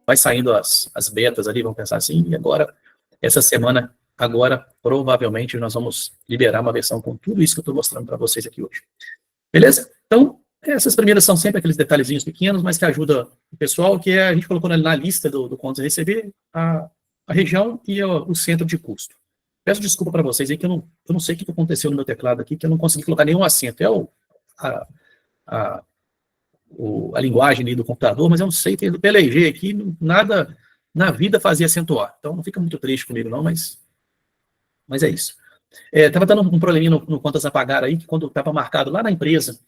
vai saindo as betas ali, vamos pensar assim, e agora, essa semana, agora, provavelmente, nós vamos liberar uma versão com tudo isso que eu estou mostrando para vocês aqui hoje. Beleza? Então, essas primeiras são sempre aqueles detalhezinhos pequenos, mas que ajudam o pessoal, que a gente colocou na lista do contas a receber, a região e o centro de custo. Peço desculpa para vocês aí, que eu não sei o que aconteceu no meu teclado aqui, que eu não consegui colocar nenhum acento. É a linguagem ali do computador, mas eu não sei, pelejei aqui, nada na vida fazia acentuar. Então, não fica muito triste comigo não, mas é isso. Estava dando um probleminha no contas a pagar aí, que quando estava marcado lá na empresa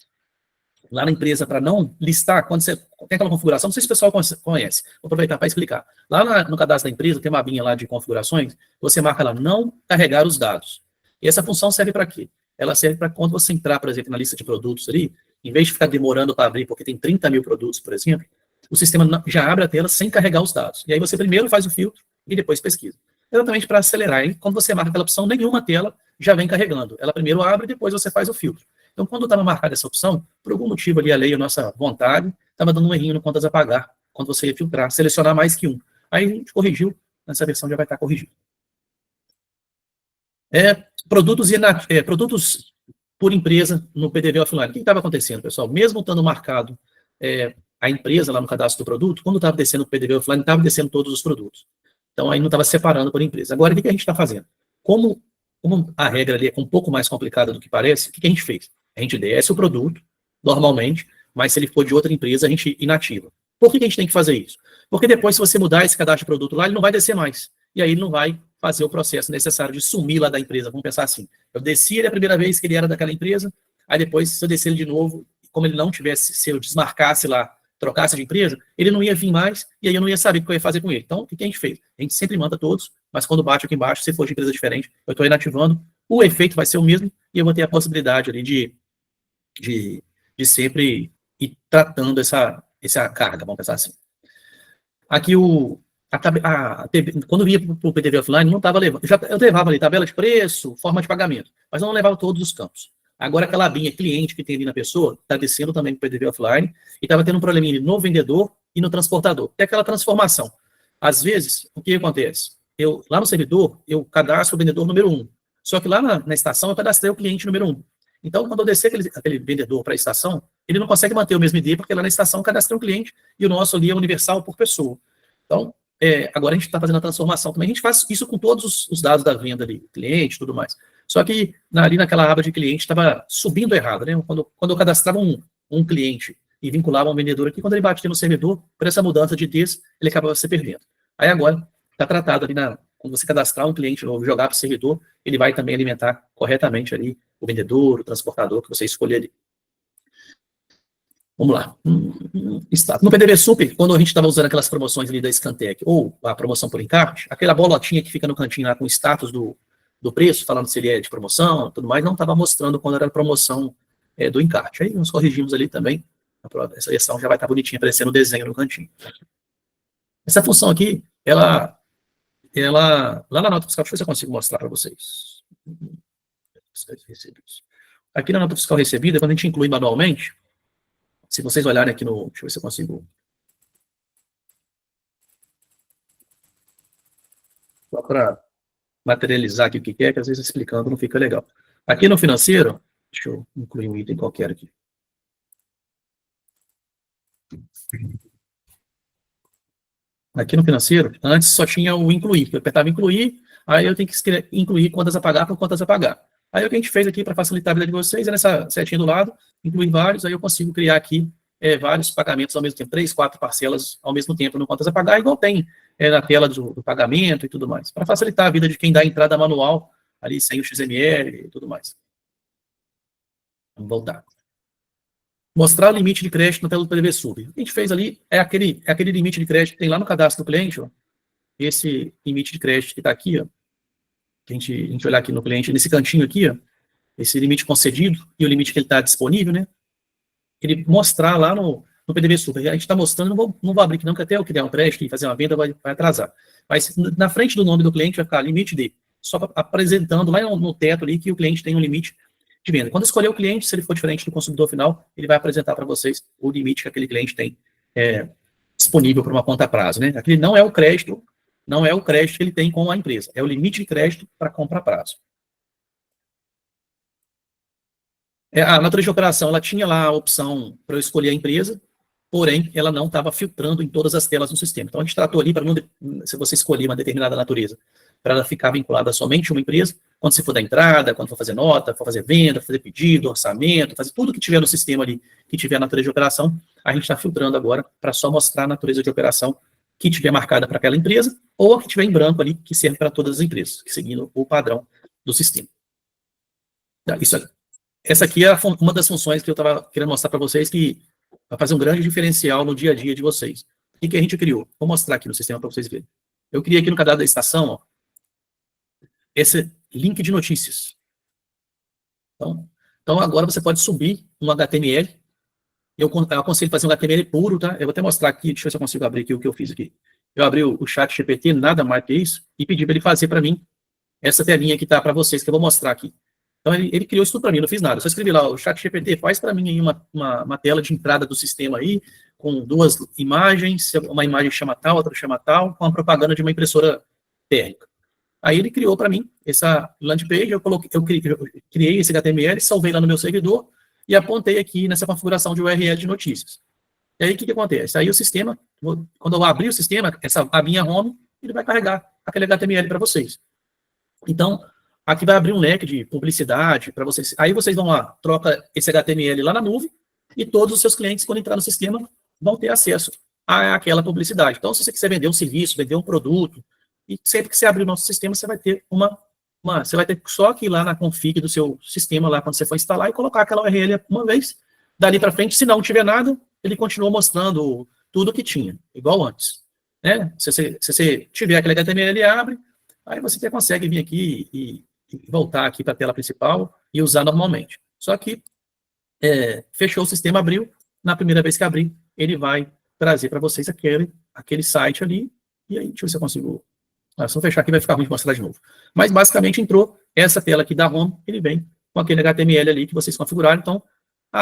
para não listar, quando você tem aquela configuração, não sei se o pessoal conhece, vou aproveitar para explicar. Lá no cadastro da empresa, tem uma abinha lá de configurações, você marca lá, não carregar os dados. E essa função serve para quê? Ela serve para quando você entrar, por exemplo, na lista de produtos ali, em vez de ficar demorando para abrir, porque tem 30 mil produtos, por exemplo, o sistema já abre a tela sem carregar os dados. E aí você primeiro faz o filtro e depois pesquisa. Exatamente para acelerar. E quando você marca aquela opção, nenhuma tela já vem carregando. Ela primeiro abre e depois você faz o filtro. Então, quando estava marcada essa opção, por algum motivo ali, a lei, a nossa vontade, estava dando um errinho no contas a pagar, quando você ia filtrar, selecionar mais que um. Aí a gente corrigiu, nessa versão já vai estar corrigido. Produtos por empresa no PDV offline. O que estava acontecendo, pessoal? Mesmo estando marcado a empresa lá no cadastro do produto, quando estava descendo o PDV offline, estava descendo todos os produtos. Então, aí não estava separando por empresa. Agora, o que a gente está fazendo? Como a regra ali é um pouco mais complicada do que parece, o que a gente fez? A gente desce o produto, normalmente, mas se ele for de outra empresa, a gente inativa. Por que a gente tem que fazer isso? Porque depois, se você mudar esse cadastro de produto lá, ele não vai descer mais. E aí ele não vai fazer o processo necessário de sumir lá da empresa. Vamos pensar assim, eu desci ele a primeira vez que ele era daquela empresa, aí depois, se eu descer ele de novo, como ele não tivesse, se eu desmarcasse lá, trocasse de empresa, ele não ia vir mais, e aí eu não ia saber o que eu ia fazer com ele. Então, o que a gente fez? A gente sempre manda todos, mas quando bate aqui embaixo, se for de empresa diferente, eu estou inativando, o efeito vai ser o mesmo, e eu vou ter a possibilidade ali de sempre ir tratando essa carga, vamos pensar assim. Aqui quando vinha para o PDV offline, não estava levando. Eu levava ali tabela de preço, forma de pagamento, mas eu não levava todos os campos. Agora, aquela abinha cliente que tem ali na pessoa, está descendo também para o PDV offline, e estava tendo um probleminha no vendedor e no transportador. Tem aquela transformação. Às vezes, o que acontece? Lá no servidor, eu cadastro o vendedor número 1. Só que lá na estação, eu cadastrei o cliente número 1. Então, quando eu descer aquele vendedor para a estação, ele não consegue manter o mesmo ID, porque lá na estação cadastrei um cliente, e o nosso ali é universal por pessoa. Então, agora a gente está fazendo a transformação também. A gente faz isso com todos os dados da venda ali, cliente e tudo mais. Só que ali naquela aba de cliente estava subindo errado, né? Quando eu cadastrava um cliente e vinculava um vendedor aqui, quando ele batia no servidor, por essa mudança de IDs, ele acabava se perdendo. Aí agora está tratado ali quando você cadastrar um cliente novo, jogar para o servidor, ele vai também alimentar corretamente ali o vendedor, o transportador que você escolher ali. Vamos lá. No PDV Super, quando a gente estava usando aquelas promoções ali da Scantec, ou a promoção por encarte, aquela bolotinha que fica no cantinho lá com o status do preço, falando se ele é de promoção, tudo mais, não estava mostrando quando era promoção do encarte. Aí nós corrigimos ali também, essa versão já vai estar bonitinha, aparecendo o desenho no cantinho. Essa função aqui, ela lá na nota fiscal, deixa eu ver se eu consigo mostrar para vocês. Aqui na nota fiscal recebida, quando a gente inclui manualmente, se vocês olharem aqui deixa eu ver se eu consigo. Só para materializar aqui o que é, que às vezes explicando não fica legal. Aqui no financeiro, deixa eu incluir um item qualquer aqui. Aqui no financeiro, antes só tinha o incluir. Eu apertava incluir, aí eu tenho que incluir contas a pagar por contas a pagar. Aí o que a gente fez aqui para facilitar a vida de vocês é nessa setinha do lado, incluir vários, aí eu consigo criar aqui vários pagamentos ao mesmo tempo, 3, 4 parcelas ao mesmo tempo no contas a pagar, igual tem na tela do pagamento e tudo mais, para facilitar a vida de quem dá entrada manual, ali sem o XML e tudo mais. Vamos voltar. Mostrar o limite de crédito na tela do PDV Sub. O que a gente fez ali é aquele limite de crédito que tem lá no cadastro do cliente, ó, esse limite de crédito que está aqui, ó, que a gente olhar aqui no cliente, nesse cantinho aqui, ó, esse limite concedido e o limite que ele está disponível, né? Ele mostrar lá no PDV Super. A gente está mostrando, não vou abrir aqui não, que até eu criar um crédito e fazer uma venda vai atrasar. Mas na frente do nome do cliente vai ficar limite de, só apresentando lá no teto ali que o cliente tem um limite de venda. Quando escolher o cliente, se ele for diferente do consumidor final, ele vai apresentar para vocês o limite que aquele cliente tem disponível para uma conta a prazo, né? Aquele não é o crédito que ele tem com a empresa, é o limite de crédito para compra a prazo. A natureza de operação, ela tinha lá a opção para eu escolher a empresa, porém, ela não estava filtrando em todas as telas no sistema. Então, a gente tratou ali, se você escolher uma determinada natureza, para ela ficar vinculada a somente uma empresa, quando você for dar entrada, quando for fazer nota, for fazer venda, fazer pedido, orçamento, fazer tudo que tiver no sistema ali, que tiver a natureza de operação, a gente está filtrando agora para só mostrar a natureza de operação que tiver marcada para aquela empresa, ou a que tiver em branco ali, que serve para todas as empresas, seguindo o padrão do sistema. Essa aqui é uma das funções que eu estava querendo mostrar para vocês, que vai fazer um grande diferencial no dia a dia de vocês. O que a gente criou? Vou mostrar aqui no sistema para vocês verem. Eu criei aqui no cadastro da estação, ó, esse link de notícias. Então agora você pode subir um HTML. Eu aconselho fazer um HTML puro, tá? Eu vou até mostrar aqui, deixa eu ver se eu consigo abrir aqui o que eu fiz aqui. Eu abri o chat GPT, nada mais que isso, e pedi para ele fazer para mim essa telinha que está para vocês, que eu vou mostrar aqui. Então, ele criou isso tudo para mim, não fiz nada. Eu só escrevi lá, o chat GPT, faz para mim aí uma tela de entrada do sistema aí, com 2 imagens, uma imagem chama tal, outra chama tal, com a propaganda de uma impressora térmica. Aí ele criou para mim essa landing page, eu criei esse HTML, salvei lá no meu servidor e apontei aqui nessa configuração de URL de notícias. E aí o que acontece? Aí o sistema, quando eu abrir o sistema, a minha home, ele vai carregar aquele HTML para vocês. Então, aqui vai abrir um leque de publicidade para vocês. Aí vocês vão lá, troca esse HTML lá na nuvem e todos os seus clientes, quando entrar no sistema, vão ter acesso àquela publicidade. Então, se você quiser vender um serviço, vender um produto, e sempre que você abrir o nosso sistema, você vai ter você vai ter só que ir lá na config do seu sistema, lá quando você for instalar, e colocar aquela URL uma vez. Dali para frente, se não tiver nada, ele continua mostrando tudo que tinha, igual antes. Né? Se você tiver aquele HTML, ele abre, aí você até consegue vir aqui e voltar aqui para a tela principal e usar normalmente. Só que fechou o sistema, abriu, na primeira vez que abrir, ele vai trazer para vocês aquele site ali, e aí, deixa eu ver se eu consigo... Se eu fechar aqui vai ficar ruim de mostrar de novo. Mas basicamente entrou essa tela aqui da home, ele vem com aquele HTML ali que vocês configuraram. Então,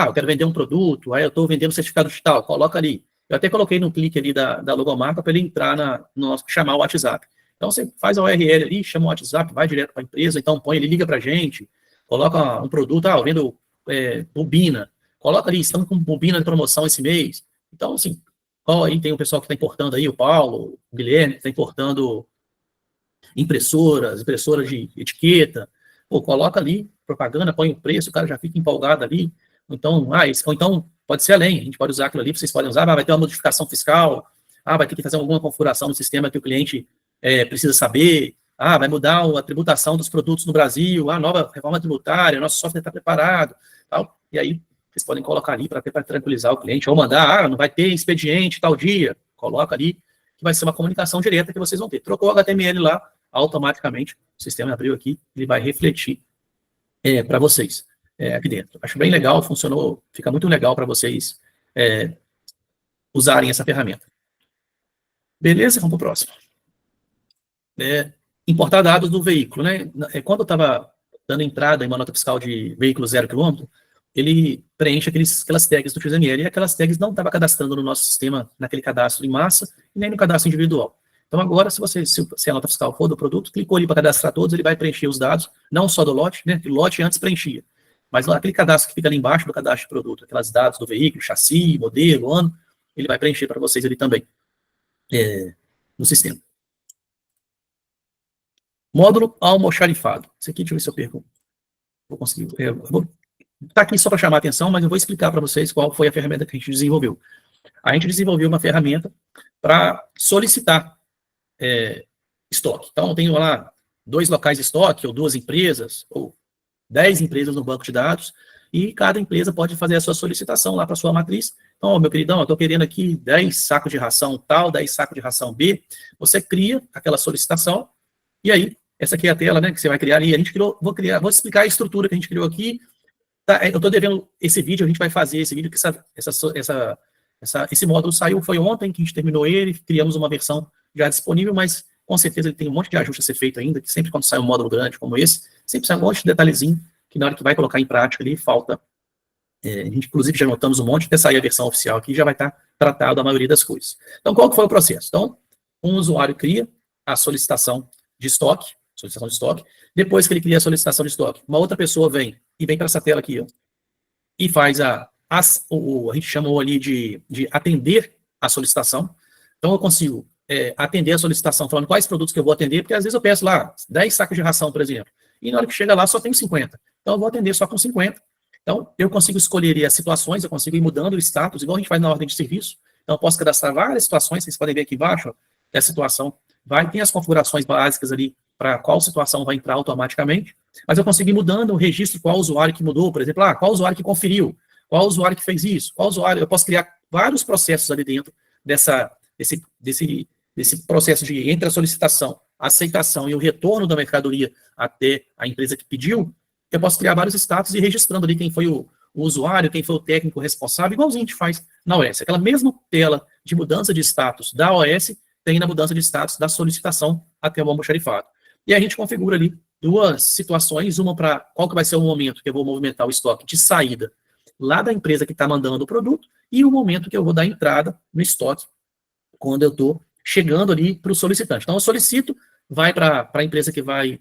eu quero vender um produto, aí eu estou vendendo certificado digital, coloca ali. Eu até coloquei no clique ali da logomarca para ele entrar chamar o WhatsApp. Então, você faz a URL ali, chama o WhatsApp, vai direto para a empresa, então põe ele, liga para a gente, coloca um produto, eu vendo bobina, coloca ali, estamos com bobina de promoção esse mês. Então, assim, aí tem o pessoal que está importando aí, o Paulo, o Guilherme, que está importando impressoras de etiqueta, coloca ali, propaganda, põe o preço, o cara já fica empolgado ali. Então, ou então pode ser além, a gente pode usar aquilo ali, vocês podem usar, vai ter uma modificação fiscal, vai ter que fazer alguma configuração no sistema que o cliente precisa saber, vai mudar a tributação dos produtos no Brasil, nova reforma tributária, nosso software está preparado, tal. E aí vocês podem colocar ali para tranquilizar o cliente, ou mandar, não vai ter expediente tal dia, coloca ali, que vai ser uma comunicação direta que vocês vão ter. Trocou o HTML lá, automaticamente, o sistema abriu aqui, ele vai refletir para vocês aqui dentro. Acho bem legal, funcionou, fica muito legal para vocês usarem essa ferramenta. Beleza? Vamos para o próximo. Importar dados do veículo, né? Quando eu estava dando entrada em uma nota fiscal de veículo 0 km, ele preenche aquelas tags do XML, e aquelas tags não estava cadastrando no nosso sistema, naquele cadastro em massa, e nem no cadastro individual. Então, agora, se a nota fiscal for do produto, clicou ali para cadastrar todos, ele vai preencher os dados, não só do lote, né? O lote antes preenchia, mas aquele cadastro que fica ali embaixo do cadastro de produto, aquelas dados do veículo, chassi, modelo, ano, ele vai preencher para vocês ali também, no sistema. Módulo almoxarifado. Isso aqui, deixa eu ver se eu perco. Vou conseguir. Tá aqui só para chamar a atenção, mas eu vou explicar para vocês qual foi a ferramenta que a gente desenvolveu. A gente desenvolveu uma ferramenta para solicitar estoque. Então, eu tenho lá 2 locais de estoque, ou 2 empresas, ou 10 empresas no banco de dados, e cada empresa pode fazer a sua solicitação lá para a sua matriz. Então, meu queridão, eu estou querendo aqui 10 sacos de ração tal, 10 sacos de ração B. Você cria aquela solicitação, e aí, essa aqui é a tela, né, que você vai criar ali. A gente criou, vou explicar a estrutura que a gente criou aqui. Tá, eu estou devendo esse vídeo, a gente vai fazer esse vídeo, que esse módulo saiu, foi ontem que a gente terminou ele, criamos uma versão já disponível, mas com certeza ele tem um monte de ajuste a ser feito ainda, que sempre quando sai um módulo grande como esse, sempre sai um monte de detalhezinho, que na hora que vai colocar em prática ali, falta A gente, inclusive, já notamos um monte, até sair a versão oficial aqui, já vai estar tratado a maioria das coisas. Então, qual que foi o processo? Então, um usuário cria a solicitação de estoque, depois que ele cria a solicitação de estoque, uma outra pessoa vem para essa tela aqui, ó, e faz a gente chamou ali de atender a solicitação. Então, eu consigo atender a solicitação falando quais produtos que eu vou atender, porque às vezes eu peço lá 10 sacos de ração, por exemplo, e na hora que chega lá só tem 50. Então, eu vou atender só com 50. Então, eu consigo escolher as situações, eu consigo ir mudando o status, igual a gente faz na ordem de serviço. Então, eu posso cadastrar várias situações, vocês podem ver aqui embaixo, ó, que a situação tem as configurações básicas ali para qual situação vai entrar automaticamente, mas eu consigo ir mudando o registro, qual usuário que mudou, por exemplo, qual usuário que conferiu, qual usuário que fez isso, qual usuário, eu posso criar vários processos ali dentro desse processo de entre a solicitação, a aceitação e o retorno da mercadoria até a empresa que pediu. Eu posso criar vários status e ir registrando ali quem foi o usuário, quem foi o técnico responsável, igualzinho a gente faz na OS. Aquela mesma tela de mudança de status da OS tem na mudança de status da solicitação até o almoxarifado. E a gente configura ali duas situações, uma para qual que vai ser o momento que eu vou movimentar o estoque de saída lá da empresa que está mandando o produto e o momento que eu vou dar entrada no estoque quando eu estou chegando ali para o solicitante. Então, eu solicito, vai para a empresa que vai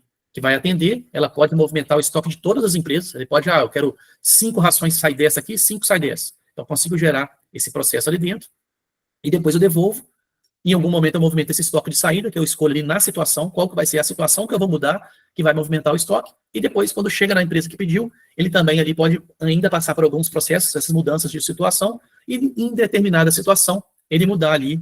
atender, ela pode movimentar o estoque de todas as empresas, ele pode, eu quero 5 rações sai dessa aqui, 5 sai dessa. Então, eu consigo gerar esse processo ali dentro, e depois eu devolvo, em algum momento eu movimento esse estoque de saída, que eu escolho ali na situação, qual que vai ser a situação que eu vou mudar, que vai movimentar o estoque, e depois, quando chega na empresa que pediu, ele também ali pode ainda passar por alguns processos, essas mudanças de situação, e em determinada situação, ele mudar ali,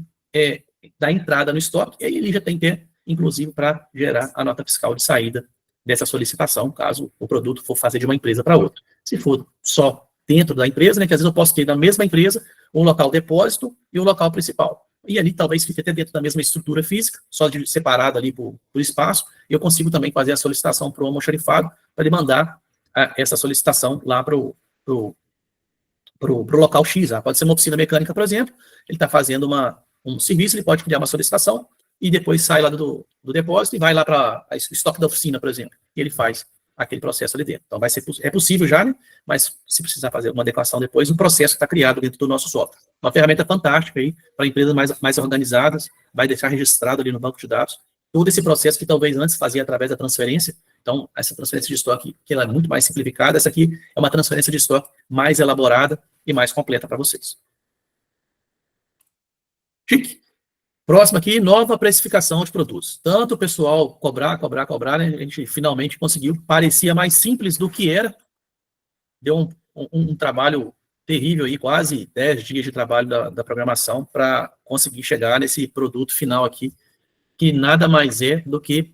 da entrada no estoque, e aí ele já tem que ter, inclusive, para gerar a nota fiscal de saída dessa solicitação, caso o produto for fazer de uma empresa para outra. Se for só dentro da empresa, né, que às vezes eu posso ter na mesma empresa um local depósito e um local principal. E ali talvez fique até dentro da mesma estrutura física, só de separado ali por espaço, e eu consigo também fazer a solicitação para o almoxarifado, para ele mandar essa solicitação lá para o local X. Pode ser uma oficina mecânica, por exemplo, ele está fazendo um serviço, ele pode criar uma solicitação, e depois sai lá do depósito e vai lá para o estoque da oficina, por exemplo, e ele faz aquele processo ali dentro. Então, é possível já, né? Mas se precisar fazer uma adequação depois, um processo está criado dentro do nosso software. Uma ferramenta fantástica aí para empresas mais organizadas, vai deixar registrado ali no banco de dados todo esse processo que talvez antes fazia através da transferência. Então, essa transferência de estoque, que ela é muito mais simplificada, essa aqui é uma transferência de estoque mais elaborada e mais completa para vocês. Chique. Próximo aqui, nova precificação de produtos. Tanto o pessoal cobrar, né? A gente finalmente conseguiu. Parecia mais simples do que era. Deu um trabalho terrível aí, quase 10 dias de trabalho da programação para conseguir chegar nesse produto final aqui, que nada mais é do que...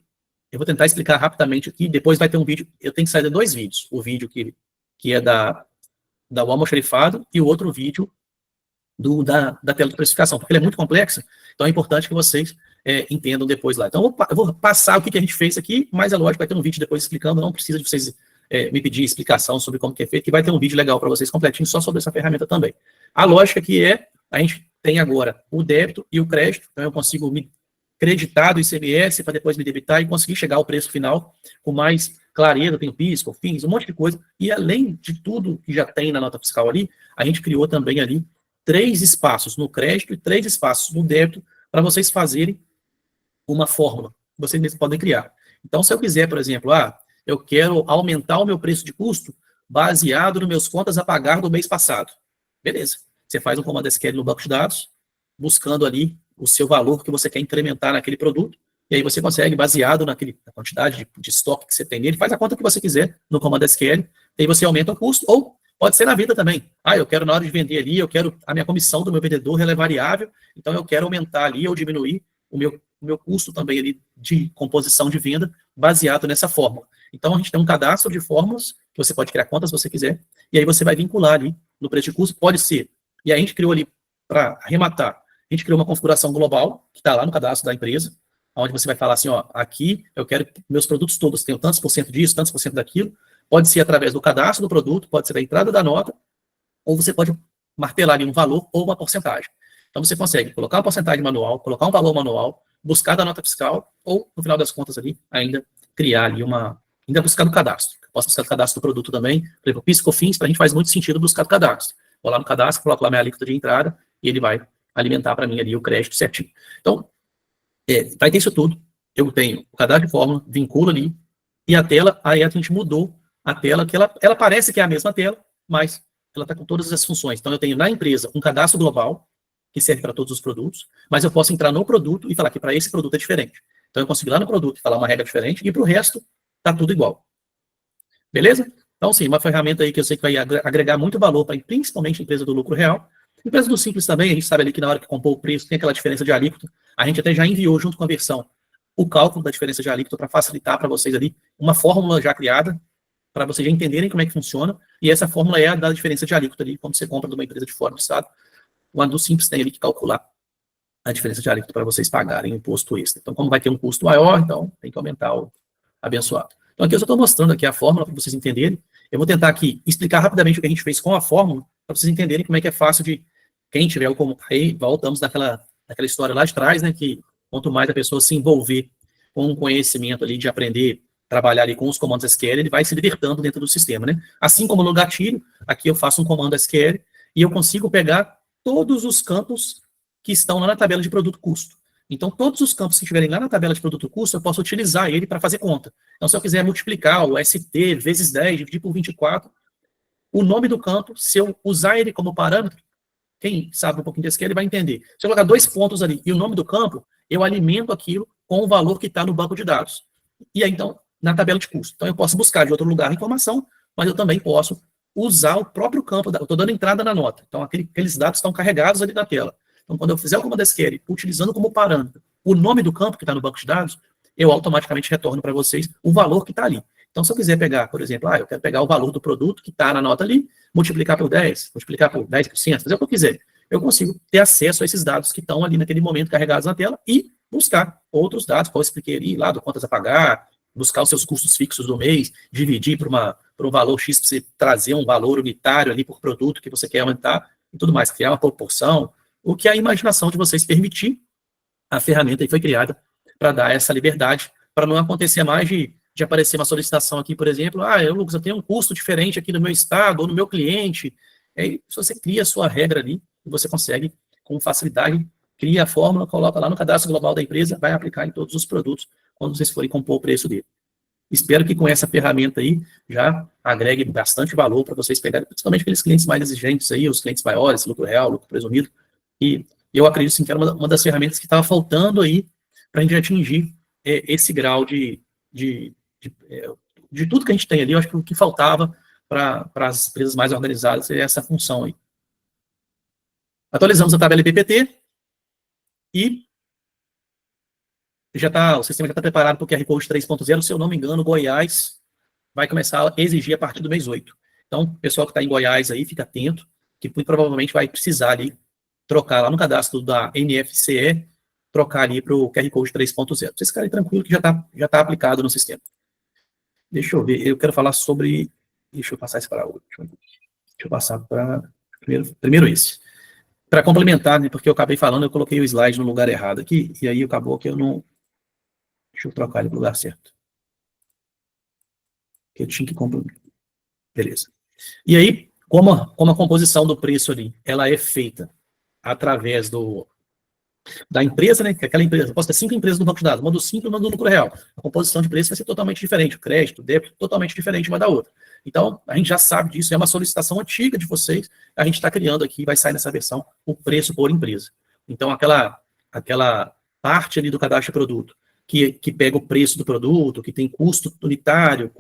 Eu vou tentar explicar rapidamente aqui, depois vai ter um vídeo, eu tenho que sair de 2 vídeos. O vídeo que é da almoxarifado e o outro vídeo da tela de precificação, porque ele é muito complexo, então é importante que vocês entendam depois lá. Então, eu vou passar o que a gente fez aqui, mas é lógico, vai ter um vídeo depois explicando, não precisa de vocês me pedir explicação sobre como que é feito, que vai ter um vídeo legal para vocês completinho só sobre essa ferramenta também. A lógica que a gente tem agora o débito e o crédito, então eu consigo me creditar do ICMS para depois me debitar e conseguir chegar ao preço final com mais clareza, tem o PIS, COFINS, um monte de coisa, e além de tudo que já tem na nota fiscal ali, a gente criou também ali 3 espaços no crédito e 3 espaços no débito para vocês fazerem uma fórmula. Vocês mesmos podem criar. Então, se eu quiser, por exemplo, eu quero aumentar o meu preço de custo baseado nos meus contas a pagar do mês passado. Beleza. Você faz um comando SQL no banco de dados, buscando ali o seu valor que você quer incrementar naquele produto, e aí você consegue, baseado na quantidade de estoque que você tem nele, faz a conta que você quiser no comando SQL, e aí você aumenta o custo, ou pode ser na vida também. Eu quero, na hora de vender ali, eu quero a minha comissão do meu vendedor, ela é variável, então eu quero aumentar ali ou diminuir o meu custo também ali de composição de venda baseado nessa fórmula. Então, a gente tem um cadastro de fórmulas, que você pode criar quantas você quiser, e aí você vai vincular ali no preço de custo, pode ser. E aí a gente criou ali, para arrematar, a gente criou uma configuração global, que está lá no cadastro da empresa, onde você vai falar assim, aqui eu quero que meus produtos todos tenham tantos por cento disso, tantos por cento daquilo. Pode ser através do cadastro do produto, pode ser da entrada da nota, ou você pode martelar ali um valor ou uma porcentagem. Então, você consegue colocar uma porcentagem manual, colocar um valor manual, buscar da nota fiscal, ou, no final das contas ali, ainda criar ali ainda buscar no cadastro. posso buscar o cadastro do produto também. Por exemplo, PIS/COFINS, para a gente faz muito sentido buscar o cadastro. Vou lá no cadastro, coloco lá minha alíquota de entrada e ele vai alimentar para mim ali o crédito certinho. Então, vai ter isso tudo. Eu tenho o cadastro de fórmula, vinculo ali, e a tela, aí a gente mudou a tela, que ela parece que é a mesma tela, mas ela está com todas as funções. Então, eu tenho na empresa um cadastro global, que serve para todos os produtos, mas eu posso entrar no produto e falar que para esse produto é diferente. Então, eu consigo ir lá no produto e falar uma regra diferente, e para o resto, está tudo igual. Beleza? Então, sim, uma ferramenta aí que eu sei que vai agregar muito valor para principalmente a empresa do lucro real. Empresa do Simples também, a gente sabe ali que na hora que compor o preço tem aquela diferença de alíquota. A gente até já enviou junto com a versão o cálculo da diferença de alíquota para facilitar para vocês ali uma fórmula já criada, para vocês já entenderem como é que funciona. E essa fórmula é a da diferença de alíquota ali, quando você compra de uma empresa de fora do estado. O do Simples tem ali que calcular a diferença de alíquota para vocês pagarem o imposto extra. Então, como vai ter um custo maior, então tem que aumentar o abençoado. Então, aqui eu só estou mostrando aqui a fórmula para vocês entenderem. Eu vou tentar aqui explicar rapidamente o que a gente fez com a fórmula, para vocês entenderem como é que é fácil de, quem tiver o como. Aí voltamos daquela história lá de trás, né, que quanto mais a pessoa se envolver com um conhecimento ali de aprender, trabalhar ali com os comandos SQL, ele vai se libertando dentro do sistema, né? Assim como no gatilho, aqui eu faço um comando SQL e eu consigo pegar todos os campos que estão lá na tabela de produto-custo. Então, todos os campos que estiverem lá na tabela de produto-custo, eu posso utilizar ele para fazer conta. Então, se eu quiser multiplicar o ST vezes 10, dividir por 24, o nome do campo, se eu usar ele como parâmetro, quem sabe um pouquinho de SQL vai entender. Se eu colocar 2 pontos ali e o nome do campo, eu alimento aquilo com o valor que está no banco de dados. E aí, então, na tabela de custo. Então, eu posso buscar de outro lugar a informação, mas eu também posso usar o próprio campo. Eu estou dando entrada na nota. Então, aqueles dados estão carregados ali na tela. Então, quando eu fizer o comando SQL, utilizando como parâmetro o nome do campo que está no banco de dados, eu automaticamente retorno para vocês o valor que está ali. Então, se eu quiser pegar, por exemplo, eu quero pegar o valor do produto que está na nota ali, multiplicar por 10, multiplicar por 10%, fazer o que eu quiser. Eu consigo ter acesso a esses dados que estão ali naquele momento carregados na tela e buscar outros dados, como eu expliquei ali, lá do contas a pagar, buscar os seus custos fixos do mês, dividir por um valor X para você trazer um valor unitário ali por produto que você quer aumentar e tudo mais, criar uma proporção. O que a imaginação de vocês permitir, a ferramenta aí foi criada para dar essa liberdade, para não acontecer mais de aparecer uma solicitação aqui, por exemplo, Lucas, eu tenho um custo diferente aqui no meu estado, ou no meu cliente. Aí, se você cria a sua regra ali, você consegue, com facilidade, cria a fórmula, coloca lá no cadastro global da empresa, vai aplicar em todos os produtos, quando vocês forem compor o preço dele. Espero que com essa ferramenta aí, já agregue bastante valor para vocês pegarem, principalmente aqueles clientes mais exigentes aí, os clientes maiores, lucro real, lucro presumido. E eu acredito sim que era uma das ferramentas que estava faltando aí para a gente atingir esse grau de tudo que a gente tem ali. Eu acho que o que faltava para as empresas mais organizadas é essa função aí. Atualizamos a tabela PPT e o sistema já está preparado para o QR Code 3.0. Se eu não me engano, Goiás vai começar a exigir a partir do mês 8. Então, o pessoal que está em Goiás aí, fica atento, que muito provavelmente vai precisar ali trocar lá no cadastro da NFCE, trocar ali para o QR Code 3.0. Vocês ficarem tranquilos que já tá aplicado no sistema. Deixa eu ver, eu quero falar sobre... Deixa eu passar isso para o último. Deixa eu passar para... Primeiro esse. Para complementar, né, porque eu acabei falando, eu coloquei o slide no lugar errado aqui, e aí acabou que eu não... Deixa eu trocar ele para o lugar certo. Que eu tinha que complementar. Beleza. E aí, como a composição do preço ali, ela é feita através da empresa, né, que aquela empresa, posso ter 5 empresas no banco de dados, uma do simples e uma do lucro real. A composição de preço vai ser totalmente diferente, o crédito, o débito, totalmente diferente uma da outra. Então, a gente já sabe disso, é uma solicitação antiga de vocês, a gente está criando aqui, vai sair nessa versão, o preço por empresa. Então, aquela parte ali do cadastro de produto, que pega o preço do produto, que tem custo unitário,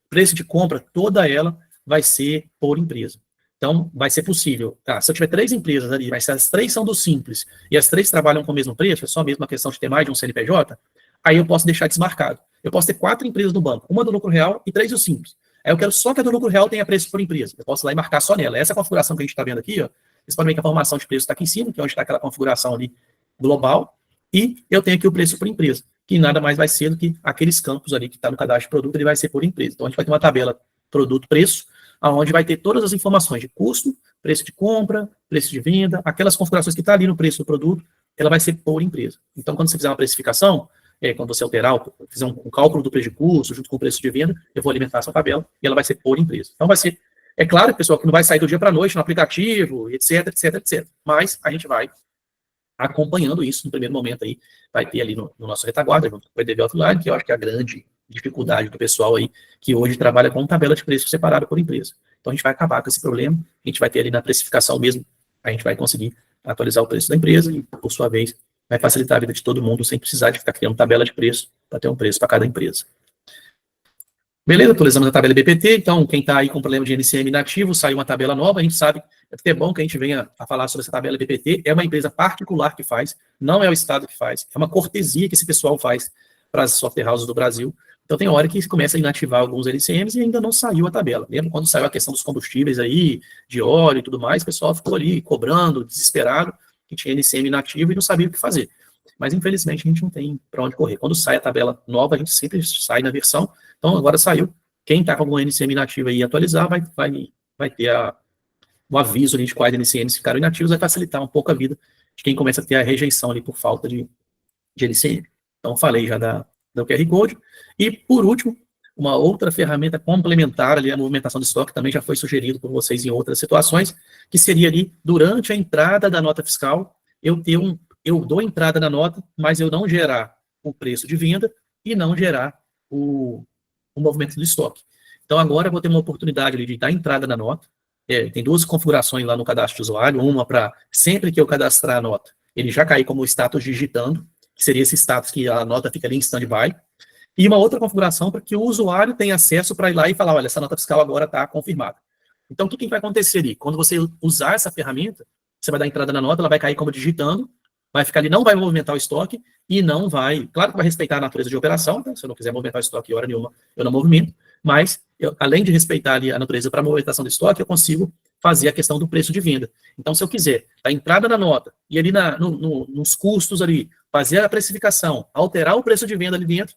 preço de compra, toda ela vai ser por empresa. Então, vai ser possível, se eu tiver 3 empresas ali, mas se as 3 são do Simples, e as 3 trabalham com o mesmo preço, é só mesmo a questão de ter mais de um CNPJ, aí eu posso deixar desmarcado. Eu posso ter 4 empresas no banco, uma do lucro real e 3 do Simples. Aí eu quero só que a do lucro real tenha preço por empresa. Eu posso ir lá e marcar só nela. Essa configuração que a gente está vendo aqui, vocês podem ver que a formação de preço está aqui em cima, que é onde está aquela configuração ali global, e eu tenho aqui o preço por empresa, que nada mais vai ser do que aqueles campos ali que está no cadastro de produto, ele vai ser por empresa. Então, a gente vai ter uma tabela produto-preço, onde vai ter todas as informações de custo, preço de compra, preço de venda, aquelas configurações que estão ali no preço do produto, ela vai ser por empresa. Então, quando você fizer uma precificação, quando você alterar, fizer um cálculo do preço de custo junto com o preço de venda, eu vou alimentar essa tabela e ela vai ser por empresa. Então vai ser, é claro, pessoal, que não vai sair do dia para a noite no aplicativo, etc, etc, etc. Mas a gente vai acompanhando isso no primeiro momento aí, vai ter ali no nosso retaguarda, junto com o PDV Offline, que eu acho que é a grande dificuldade do pessoal aí, que hoje trabalha com tabela de preço separada por empresa. Então a gente vai acabar com esse problema, a gente vai ter ali na precificação mesmo, a gente vai conseguir atualizar o preço da empresa e, por sua vez, vai facilitar a vida de todo mundo sem precisar de ficar criando tabela de preço para ter um preço para cada empresa. Beleza, atualizamos a tabela BPT, então quem está aí com problema de NCM inativo, saiu uma tabela nova, a gente sabe, é até bom que a gente venha a falar sobre essa tabela BPT, é uma empresa particular que faz, não é o Estado que faz, é uma cortesia que esse pessoal faz para as software houses do Brasil. Então tem hora que começa a inativar alguns LCMs e ainda não saiu a tabela. Lembra quando saiu a questão dos combustíveis aí, de óleo e tudo mais, o pessoal ficou ali cobrando, desesperado, que tinha LCM inativo e não sabia o que fazer. Mas infelizmente a gente não tem para onde correr. Quando sai a tabela nova, a gente sempre sai na versão. Então agora saiu. Quem está com algum NCM inativo aí atualizar, vai ter o aviso ali de quais NCMs ficaram inativos, vai facilitar um pouco a vida de quem começa a ter a rejeição ali por falta de NCM. Então falei já do QR Code. E por último, uma outra ferramenta complementar ali à movimentação de estoque, também já foi sugerido por vocês em outras situações, que seria ali, durante a entrada da nota fiscal, eu dou entrada na nota, mas eu não gerar o preço de venda e não gerar o movimento do estoque. Então, agora eu vou ter uma oportunidade ali de dar entrada na nota. Tem duas configurações lá no cadastro de usuário. Uma para, sempre que eu cadastrar a nota, ele já cair como status digitando, que seria esse status que a nota fica ali em stand-by. E uma outra configuração para que o usuário tenha acesso para ir lá e falar, olha, essa nota fiscal agora está confirmada. Então, o que vai acontecer ali? Quando você usar essa ferramenta, você vai dar entrada na nota, ela vai cair como digitando, vai ficar ali, não vai movimentar o estoque e não vai, claro que vai respeitar a natureza de operação, tá? Se eu não quiser movimentar o estoque em hora nenhuma, eu não movimento, mas além de respeitar ali a natureza para a movimentação do estoque, eu consigo fazer a questão do preço de venda. Então, se eu quiser dar entrada na nota e ali nos custos ali, fazer a precificação, alterar o preço de venda ali dentro,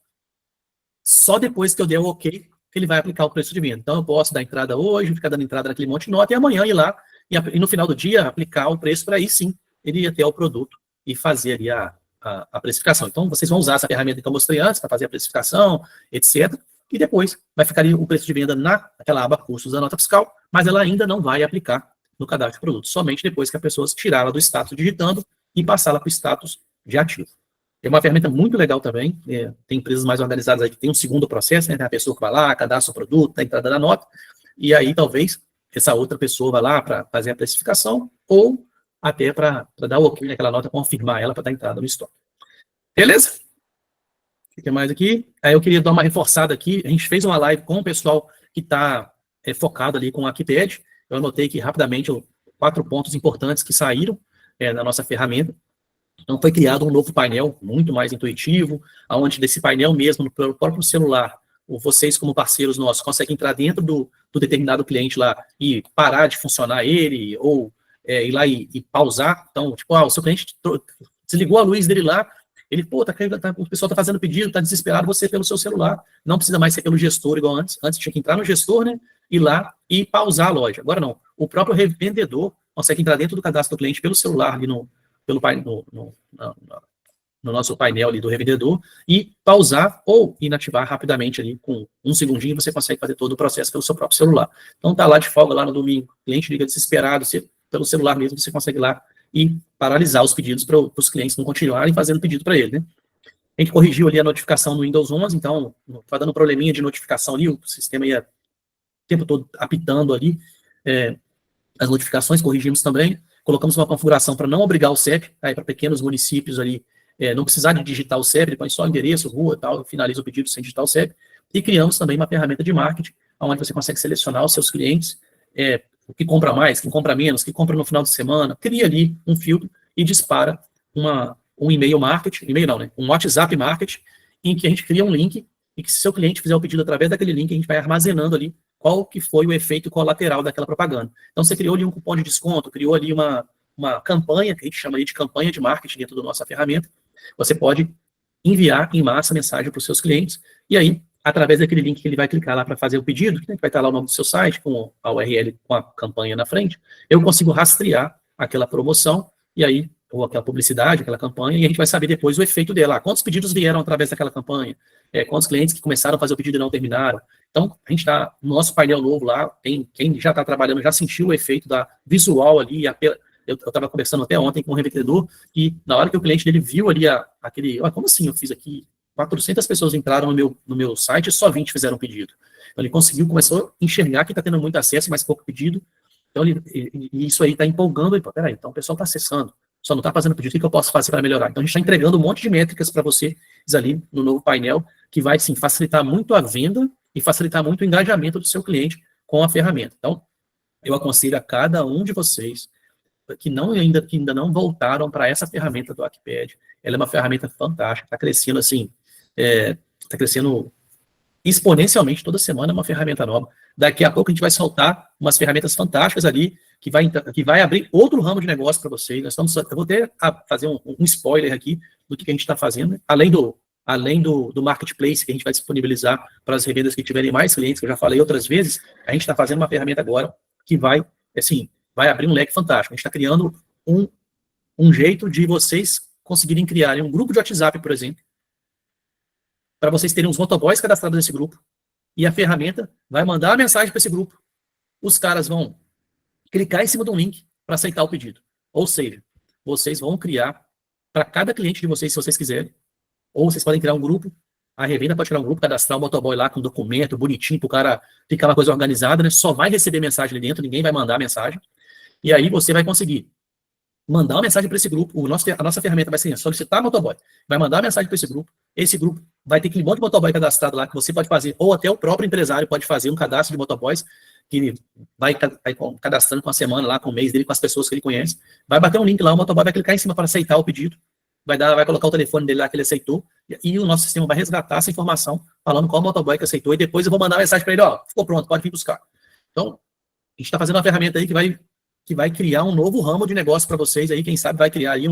só depois que eu der o ok, que ele vai aplicar o preço de venda. Então, eu posso dar entrada hoje, ficar dando entrada naquele monte de nota, e amanhã ir lá, e no final do dia, aplicar o preço para aí sim, ele ir até o produto e fazer ali a precificação. Então, vocês vão usar essa ferramenta que eu mostrei antes, para fazer a precificação, etc., e depois vai ficar ali o preço de venda naquela aba custos da nota fiscal, mas ela ainda não vai aplicar no cadastro de produto, somente depois que a pessoa tirar ela do status digitando e passá-la para o status de ativo. É uma ferramenta muito legal também, tem empresas mais organizadas aí que tem um segundo processo, né, tem a pessoa que vai lá, cadastra o produto, dá entrada na nota, e aí talvez essa outra pessoa vai lá para fazer a precificação, ou até para dar o ok naquela nota, confirmar ela para dar entrada no estoque. Beleza? O que mais aqui? Aí eu queria dar uma reforçada aqui, a gente fez uma live com o pessoal que está focado ali com a Akipad, eu anotei aqui rapidamente 4 pontos importantes que saíram na nossa ferramenta. Então, foi criado um novo painel, muito mais intuitivo, onde desse painel mesmo, pelo próprio celular, vocês como parceiros nossos conseguem entrar dentro do determinado cliente lá e parar de funcionar ele, ou ir lá e pausar. Então, tipo, o seu cliente desligou a luz dele lá, ele, o pessoal está fazendo pedido, está desesperado, você pelo seu celular, não precisa mais ser pelo gestor igual antes. Antes tinha que entrar no gestor, né, ir lá e pausar a loja. Agora não, o próprio revendedor consegue entrar dentro do cadastro do cliente pelo celular, ali no nosso painel ali do revendedor, e pausar ou inativar rapidamente ali, com um segundinho, você consegue fazer todo o processo pelo seu próprio celular. Então tá lá de folga, lá no domingo, o cliente liga desesperado, pelo celular mesmo, você consegue ir lá e paralisar os pedidos para os clientes não continuarem fazendo pedido para ele, né? A gente corrigiu ali a notificação no Windows 11, então tá dando um probleminha de notificação ali, o sistema ia o tempo todo apitando ali as notificações, corrigimos também. Colocamos uma configuração para não obrigar o CEP, para pequenos municípios ali, não precisar de digitar o CEP, ele põe só endereço, rua e tal, finaliza o pedido sem digitar o CEP. E criamos também uma ferramenta de marketing, onde você consegue selecionar os seus clientes, o que compra mais, quem compra menos, que compra no final de semana, cria ali um filtro e dispara um e-mail marketing, e-mail não, né? Um WhatsApp marketing, em que a gente cria um link, e que se seu cliente fizer o pedido através daquele link, a gente vai armazenando ali qual que foi o efeito colateral daquela propaganda. Então, você criou ali um cupom de desconto, criou ali uma campanha, que a gente chama ali de campanha de marketing dentro da nossa ferramenta, você pode enviar em massa mensagem para os seus clientes, e aí, através daquele link que ele vai clicar lá para fazer o pedido, que vai estar lá o nome do seu site, com a URL, com a campanha na frente, eu consigo rastrear aquela promoção, e aí ou aquela publicidade, aquela campanha, e a gente vai saber depois o efeito dela. Quantos pedidos vieram através daquela campanha? Quantos clientes que começaram a fazer o pedido e não terminaram? Então, a gente está no nosso painel novo lá, quem já está trabalhando já sentiu o efeito da visual ali. Eu estava conversando até ontem com um revendedor, e na hora que o cliente dele viu ali aquele, como assim eu fiz aqui? 400 pessoas entraram no meu site e só 20 fizeram pedido. Então, ele começou a enxergar que está tendo muito acesso, mas pouco pedido. Então, isso aí está empolgando. Peraí, então o pessoal está acessando, só não está fazendo pedido, o que eu posso fazer para melhorar? Então, a gente está entregando um monte de métricas para vocês ali no novo painel, que vai, sim, facilitar muito a venda e facilitar muito o engajamento do seu cliente com a ferramenta. Então, eu aconselho a cada um de vocês que ainda não voltaram para essa ferramenta do Aquipad. Ela é uma ferramenta fantástica, está crescendo assim, está crescendo exponencialmente toda semana, é uma ferramenta nova. Daqui a pouco a gente vai soltar umas ferramentas fantásticas ali, que vai abrir outro ramo de negócio para vocês. Eu vou até fazer um spoiler aqui do que a gente está fazendo, né? Além do marketplace que a gente vai disponibilizar para as revendas que tiverem mais clientes, que eu já falei outras vezes, a gente está fazendo uma ferramenta agora que vai abrir um leque fantástico. A gente está criando um jeito de vocês conseguirem criarem um grupo de WhatsApp, por exemplo, para vocês terem uns motoboys cadastrados nesse grupo, e a ferramenta vai mandar a mensagem para esse grupo. Os caras vão clicar em cima de um link para aceitar o pedido. Ou seja, vocês vão criar para cada cliente de vocês, se vocês quiserem, ou vocês podem criar um grupo, a revenda pode criar um grupo, cadastrar um motoboy lá com um documento bonitinho, para o cara ficar uma coisa organizada, né? Só vai receber mensagem ali dentro, ninguém vai mandar mensagem, e aí você vai conseguir mandar uma mensagem para esse grupo. A nossa ferramenta vai ser solicitar motoboy, vai mandar uma mensagem para esse grupo vai ter aquele monte de motoboy cadastrado lá, que você pode fazer, ou até o próprio empresário pode fazer um cadastro de motoboys, que ele vai cadastrando com a semana lá, com o mês dele, com as pessoas que ele conhece, vai bater um link lá, o motoboy vai clicar em cima para aceitar o pedido, vai colocar o telefone dele lá que ele aceitou, e o nosso sistema vai resgatar essa informação, falando qual motoboy que aceitou, e depois eu vou mandar uma mensagem para ele, ficou pronto, pode vir buscar. Então, a gente está fazendo uma ferramenta aí que vai criar um novo ramo de negócio para vocês aí, quem sabe vai criar aí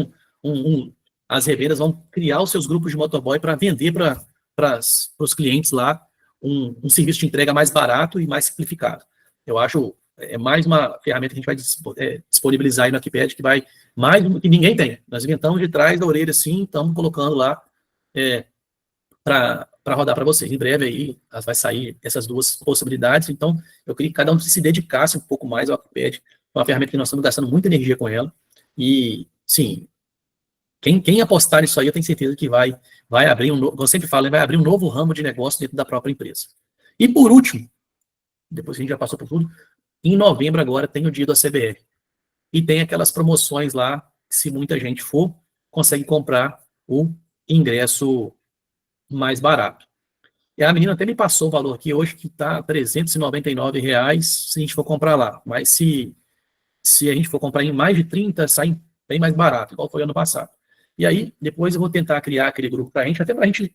as revendas vão criar os seus grupos de motoboy para vender para os clientes lá um serviço de entrega mais barato e mais simplificado. Eu acho mais uma ferramenta que a gente vai disponibilizar aí no Aquipad, que vai mais do que ninguém tem. Nós inventamos de trás da orelha assim, estamos colocando lá para rodar para vocês. Em breve aí vai sair essas duas possibilidades, então eu queria que cada um se dedicasse um pouco mais ao Aquipad, uma ferramenta que nós estamos gastando muita energia com ela, e sim, quem apostar nisso aí, eu tenho certeza que vai abrir como eu sempre falo, vai abrir um novo ramo de negócio dentro da própria empresa. E por último, depois que a gente já passou por tudo, em novembro agora tem o dia do ACBR. E tem aquelas promoções lá, que se muita gente for, consegue comprar o ingresso mais barato. E a menina até me passou o valor aqui hoje, que está R$ 399 se a gente for comprar lá. Mas se a gente for comprar em mais de 30, sai bem mais barato, igual foi ano passado. E aí, depois eu vou tentar criar aquele grupo para a gente, até para a gente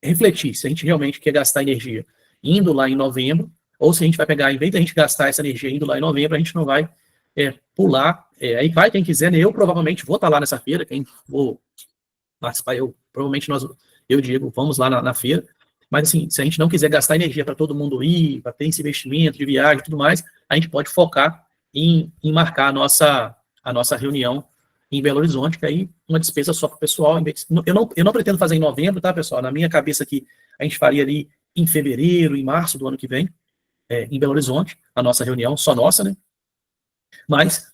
refletir se a gente realmente quer gastar energia indo lá em novembro, ou se a gente vai pegar, em vez da gente gastar essa energia indo lá em novembro, a gente não vai pular. Aí vai quem quiser, né? Eu provavelmente vou estar lá nessa feira, quem for participar, eu e o Diego, vamos lá na feira. Mas assim, se a gente não quiser gastar energia para todo mundo ir, para ter esse investimento de viagem e tudo mais, a gente pode focar em marcar a nossa reunião em Belo Horizonte, que aí uma despesa só para o pessoal. Eu não pretendo fazer em novembro, tá, pessoal? Na minha cabeça aqui, a gente faria ali em fevereiro, em março do ano que vem, em Belo Horizonte, a nossa reunião, só nossa, né? Mas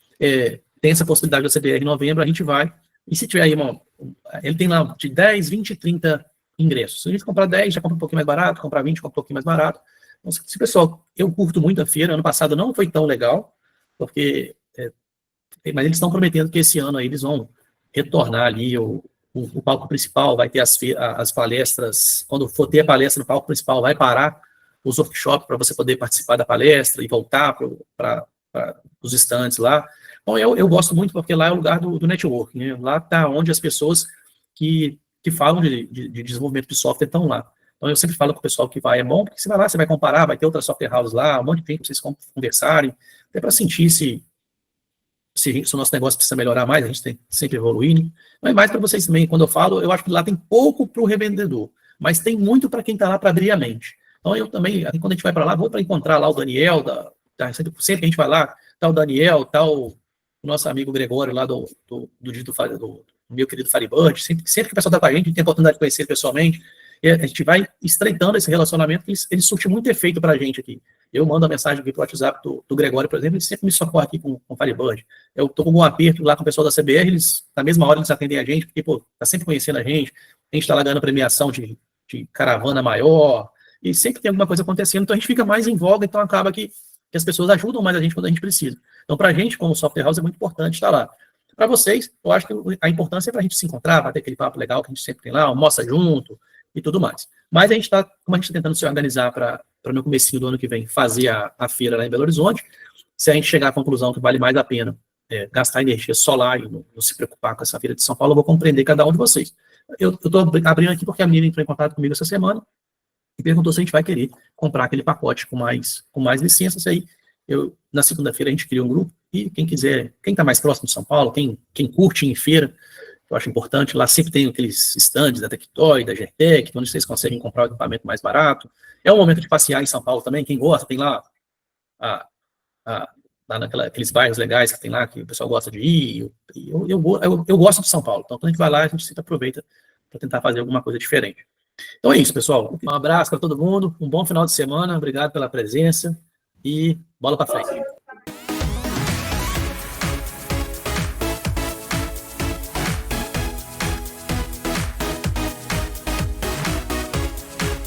tem essa possibilidade da CBR em novembro, a gente vai. E se tiver aí, ele tem lá de 10, 20, 30 ingressos. Se a gente comprar 10, já compra um pouquinho mais barato, comprar 20, compra um pouquinho mais barato. Então, se pessoal, eu curto muito a feira, ano passado não foi tão legal, porque mas eles estão prometendo que esse ano aí eles vão retornar ali o palco principal, vai ter as palestras, quando for ter a palestra no palco principal, vai parar os workshops para você poder participar da palestra e voltar para os stands lá. Então, eu gosto muito porque lá é o lugar do networking, né? Lá está onde as pessoas que falam de desenvolvimento de software estão lá. Então, eu sempre falo com o pessoal que vai, é bom, porque você vai lá, você vai comparar, vai ter outras software houses lá, um monte de tempo para vocês conversarem, até para sentir se o nosso negócio precisa melhorar mais, a gente tem que sempre evoluir, né? Mas mais para vocês também, quando eu falo, eu acho que lá tem pouco para o revendedor, mas tem muito para quem está lá para abrir a mente. Então, eu também, quando a gente vai para lá, vou para encontrar lá o Daniel, sempre que a gente vai lá, tá o Daniel, tá o nosso amigo Gregório, lá do meu querido Firebird, sempre que o pessoal está com a gente tem a oportunidade de conhecer ele pessoalmente, e a gente vai estreitando esse relacionamento, que ele surte muito efeito para a gente aqui. Eu mando a mensagem aqui para o WhatsApp do Gregório, por exemplo, ele sempre me socorre aqui com o Firebird. Eu estou com um aperto lá com o pessoal da CBR, eles, na mesma hora, eles atendem a gente, porque, pô, tá sempre conhecendo a gente está lá ganhando premiação de caravana maior, e sempre tem alguma coisa acontecendo, então a gente fica mais em voga, então acaba que as pessoas ajudam mais a gente quando a gente precisa. Então, para a gente, como software house, é muito importante estar lá. Para vocês, eu acho que a importância é para a gente se encontrar, para ter aquele papo legal que a gente sempre tem lá, almoça junto e tudo mais. Mas a gente está, como a gente está tentando se organizar para no comecinho do ano que vem fazer a feira lá em Belo Horizonte, se a gente chegar à conclusão que vale mais a pena gastar energia solar e não se preocupar com essa feira de São Paulo, eu vou compreender cada um de vocês. Eu estou abrindo aqui porque a menina entrou em contato comigo essa semana e perguntou se a gente vai querer comprar aquele pacote com mais licenças. Aí, na segunda-feira, a gente cria um grupo e quem quiser, quem está mais próximo de São Paulo, quem curte em feira, eu acho importante, lá sempre tem aqueles stands da Tectoy, da Gertec, onde vocês conseguem comprar o equipamento mais barato. É um momento de passear em São Paulo também, quem gosta, tem lá aqueles bairros legais que tem lá, que o pessoal gosta de ir. Eu gosto de São Paulo, então quando a gente vai lá, a gente sempre aproveita para tentar fazer alguma coisa diferente. Então é isso, pessoal. Um abraço para todo mundo, um bom final de semana, obrigado pela presença e bola para frente.